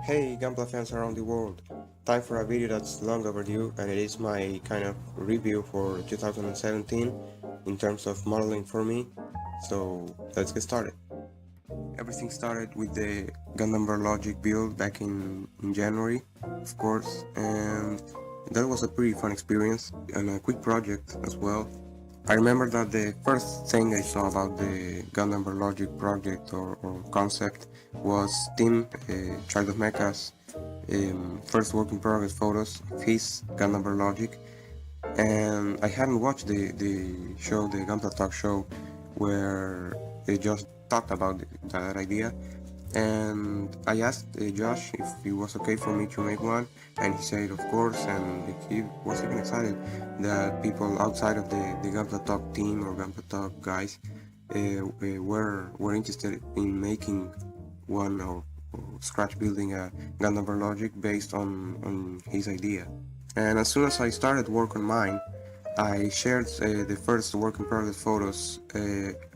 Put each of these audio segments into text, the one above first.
Hey Gunpla fans around the world, time for a video that's long overdue, and it is my kind of review for 2017 in terms of modeling for me. So let's get started. Everything started with the Gundam Logic build back in January, of course, and that was a pretty fun experience and a quick project as well. I remember that the first thing I saw about the Gundam Logic project or concept was Tim, Child of Mecha's first work in progress photos of his Gundam Logic, and I hadn't watched the show, the Gunpla Talk show, where they just talked about that idea, and I asked Josh if it was okay for me to make one, and he said of course, and he was even excited that people outside of the Gunpla Talk team or Gunpla Talk guys were interested in making one or scratch building a Gundam Logic based on his idea. And as soon as I started work on mine, I shared the first work in progress photos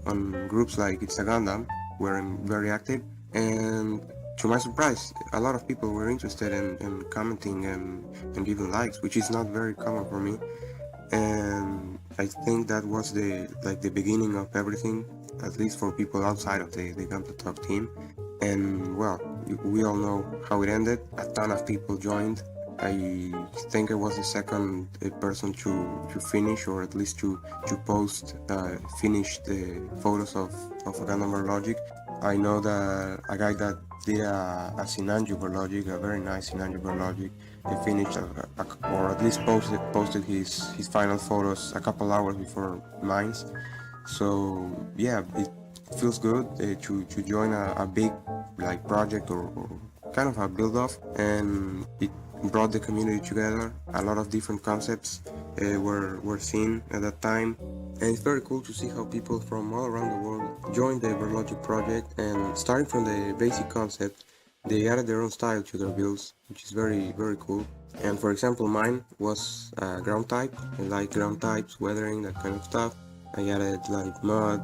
on groups like It's a Gundam, where I'm very active, and to my surprise, a lot of people were interested in commenting and giving likes, which is not very common for me. And I think that was the beginning of everything, at least for people outside of the Gunpla Talk team. And well, we all know how it ended. A ton of people joined. I think I was the second person to finish, or at least to post finished photos of a Gundam Logic. I know that a guy that did a Sinanju Logic, a very nice Sinanju Logic, he finished or at least posted his final photos a couple hours before mine. So yeah, it feels good to join a big like project or kind of a build off, and it brought the community together. A lot of different concepts were seen at that time, and it's very cool to see how people from all around the world joined the Everlogic project, and starting from the basic concept, they added their own style to their builds, which is very cool. And for example, mine was ground type. I like ground types, weathering, that kind of stuff. I added like mud,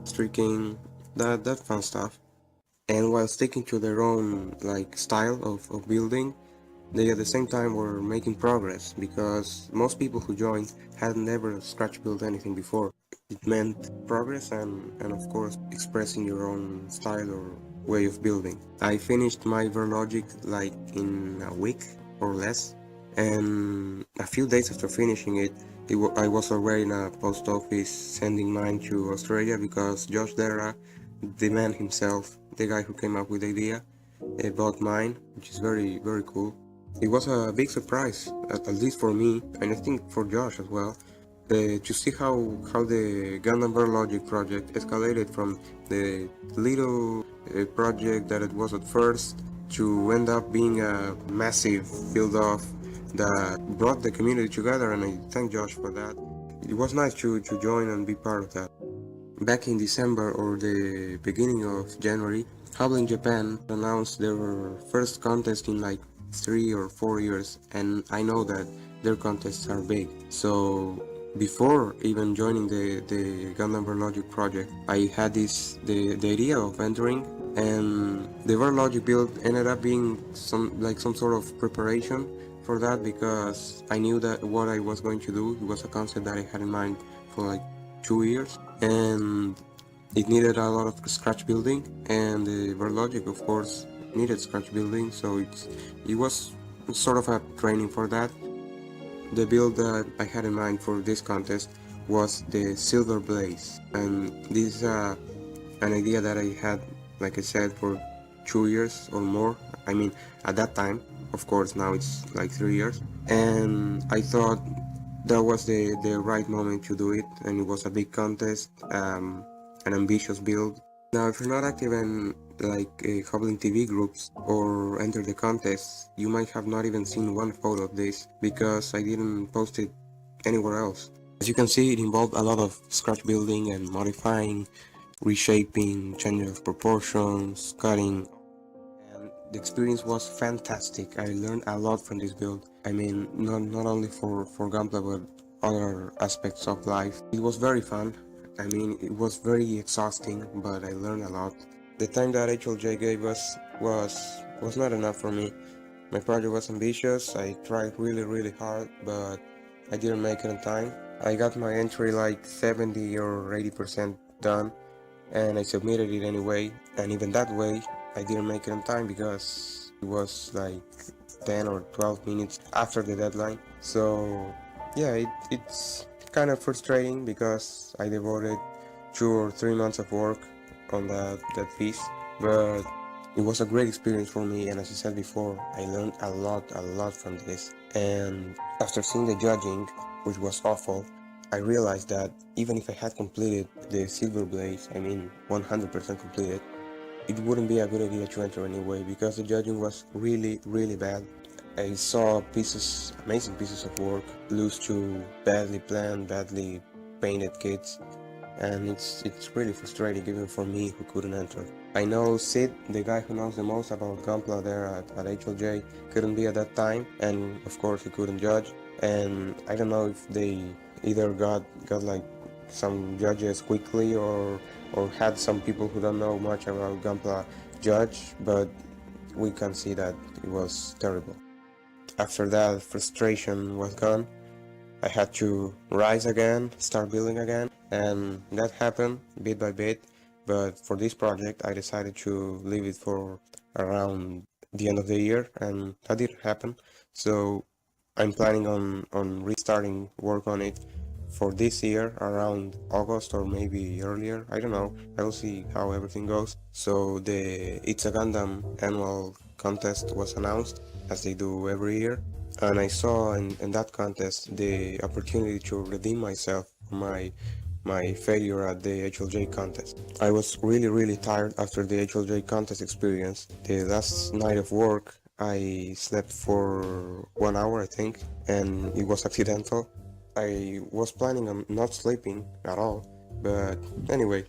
streaking, that fun stuff. And while sticking to their own like style of building, they at the same time were making progress, because most people who joined had never scratch built anything before. It meant progress and of course expressing your own style or way of building. I finished my Verlogic like in a week or less, and a few days after finishing it, I was already in a post office sending mine to Australia, because Josh Dera, the man himself, the guy who came up with the idea, bought mine, which is very cool. It was a big surprise, at least for me, and I think for Josh as well, to see how the Gundam Logic project escalated from the little project that it was at first to end up being a massive build-off that brought the community together, and I thank Josh for that. It was nice to join and be part of that. Back in December or the beginning of January, Hubble in Japan announced their first contest in like 3 or 4 years, and I know that their contests are big. So before even joining the Gundam Logic project, I had the idea of entering, and the Logic build ended up being some sort of preparation for that, because I knew that what I was going to do, it was a concept that I had in mind for like 2 years, and it needed a lot of scratch building, and the Verlogic of course needed scratch building, so it was sort of a training for that. The build that I had in mind for this contest was the Silver Blaze, and this is an idea that I had, like I said, for 2 years or more. I mean, at that time, of course, now it's like 3 years, and I thought that was the right moment to do it, and it was a big contest, an ambitious build. Now, if you're not active in like Hobbling TV groups or enter the contest, you might have not even seen one photo of this, because I didn't post it anywhere else. As you can see, it involved a lot of scratch building and modifying, reshaping, changing of proportions, cutting, and the experience was fantastic. I learned a lot from this build. I mean, not only for Gunpla, but other aspects of life. It was very fun. I mean, it was very exhausting, but I learned a lot. The time that HLJ gave us was not enough for me. My project was ambitious, I tried really hard, but I didn't make it on time. I got my entry like 70 or 80% done, and I submitted it anyway, and even that way, I didn't make it on time because it was like 10 or 12 minutes after the deadline. So yeah, it's kind of frustrating because I devoted 2 or 3 months of work on that piece, but it was a great experience for me, and as I said before, I learned a lot from this. And after seeing the judging, which was awful, I realized that even if I had completed the Silver Blaze, I mean 100% completed, it wouldn't be a good idea to enter anyway because the judging was really bad. I saw amazing pieces of work lose to badly planned, badly painted kids, and it's really frustrating even for me who couldn't enter. I know Sid, the guy who knows the most about Gunpla there at HLJ, couldn't be at that time, and of course he couldn't judge, and I don't know if they either got like some judges quickly or had some people who don't know much about Gunpla judge, but we can see that it was terrible. After that frustration was gone, I had to rise again, start building again, and that happened bit by bit. But for this project, I decided to leave it for around the end of the year, and that didn't happen. So I'm planning on restarting work on it for this year around August or maybe earlier. I don't know. I will see how everything goes. So the It's a Gundam annual contest was announced, as they do every year, and I saw in that contest the opportunity to redeem myself for my failure at the HLJ contest. I was really tired after the HLJ contest experience. The last night of work, I slept for 1 hour, I think, and it was accidental. I was planning on not sleeping at all, but anyway,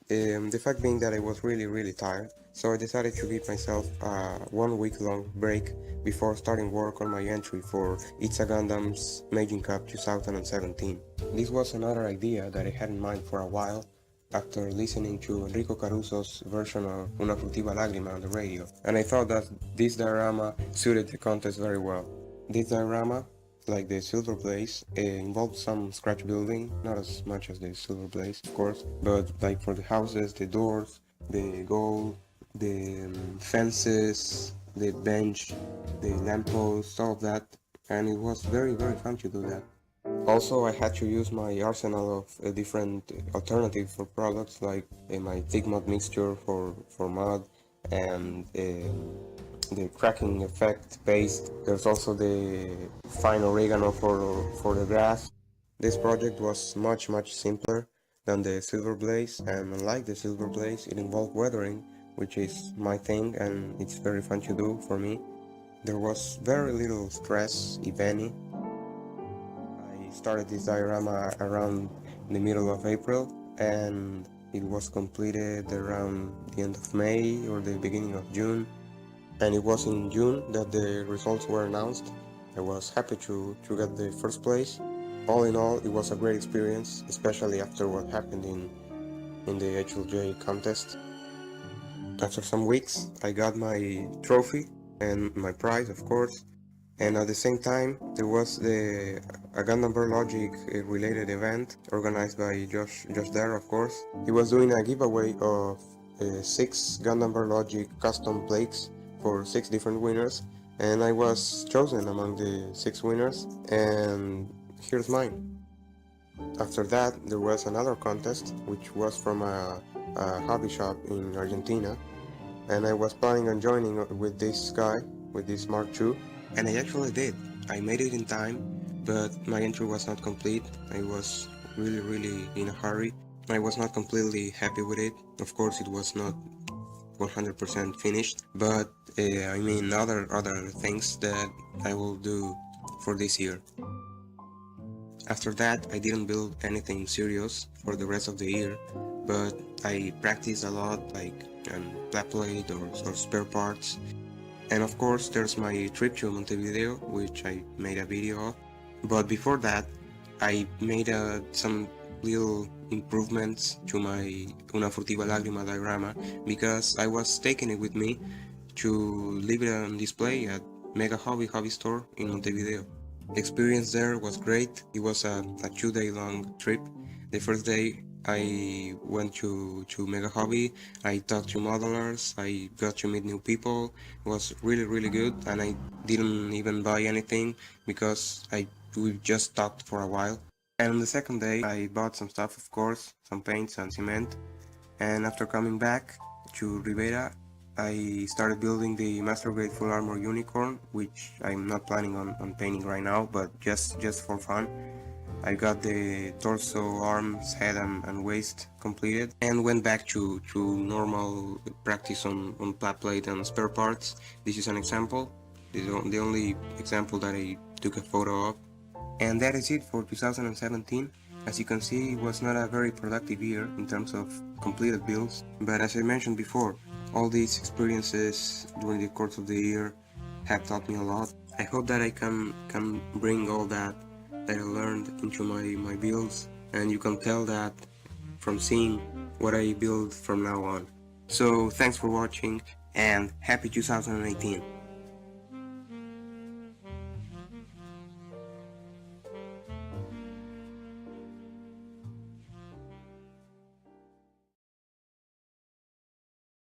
the fact being that I was really tired, so I decided to give myself a 1 week long break before starting work on my entry for It's a Gundams Blanking Cup 2017. This was another idea that I had in mind for a while after listening to Enrico Caruso's version of Una Furtiva Lagrima on the radio, and I thought that this diorama suited the contest very well. This diorama, like the Silver Blaze, involved some scratch building, not as much as the Silver Blaze, of course, but like for the houses, the doors, the goal, the fences, the bench, the lampposts, all of that, and it was very fun to do that. Also, I had to use my arsenal of different alternatives for products, like my thick mud mixture for mud, and the cracking effect paste. There's also the fine oregano for the grass. This project was much simpler than the Silver Blaze, and unlike the Silver Blaze, it involved weathering, which is my thing and it's very fun to do for me. There was very little stress, if any. I started this diorama around the middle of April, and it was completed around the end of May or the beginning of June. And it was in June that the results were announced. I was happy to get the first place. All in all, it was a great experience, especially after what happened in the HLJ contest. After some weeks, I got my trophy and my prize, of course. And at the same time, there was a Gundam Logic related event organized by Josh there, of course. He was doing a giveaway of 6 Gundam Logic custom plates for 6 different winners, and I was chosen among the 6 winners, and here's mine. After that, there was another contest, which was from a hobby shop in Argentina, and I was planning on joining with this guy, with this Mark II, and I actually did. I made it in time, but my entry was not complete. I was really in a hurry. I was not completely happy with it. Of course, it was not 100% finished, but I mean other things that I will do for this year. After that, I didn't build anything serious for the rest of the year, but I practiced a lot, like flat plate or spare parts. And of course, there's my trip to Montevideo, which I made a video of. But before that, I made some little improvements to my Una Furtiva Lagrima diorama, because I was taking it with me to leave it on display at Mega Hobby Store in Montevideo. The experience there was great. It was a 2-day long trip. The first day I went to Mega Hobby, I talked to modelers, I got to meet new people. It was really good, and I didn't even buy anything because we just talked for a while. And on the second day I bought some stuff, of course, some paints and cement. And after coming back to Rivera, I started building the Master Grade Full Armor Unicorn, which I'm not planning on painting right now, but just for fun. I got the torso, arms, head and waist completed, and went back to normal practice on flat plate and spare parts. This is an example. This is the only example that I took a photo of. And that is it for 2017. As you can see, it was not a very productive year in terms of completed builds, but as I mentioned before, all these experiences during the course of the year have taught me a lot. I hope that I can bring all that I learned into my builds, and you can tell that from seeing what I build from now on. So thanks for watching, and happy 2018!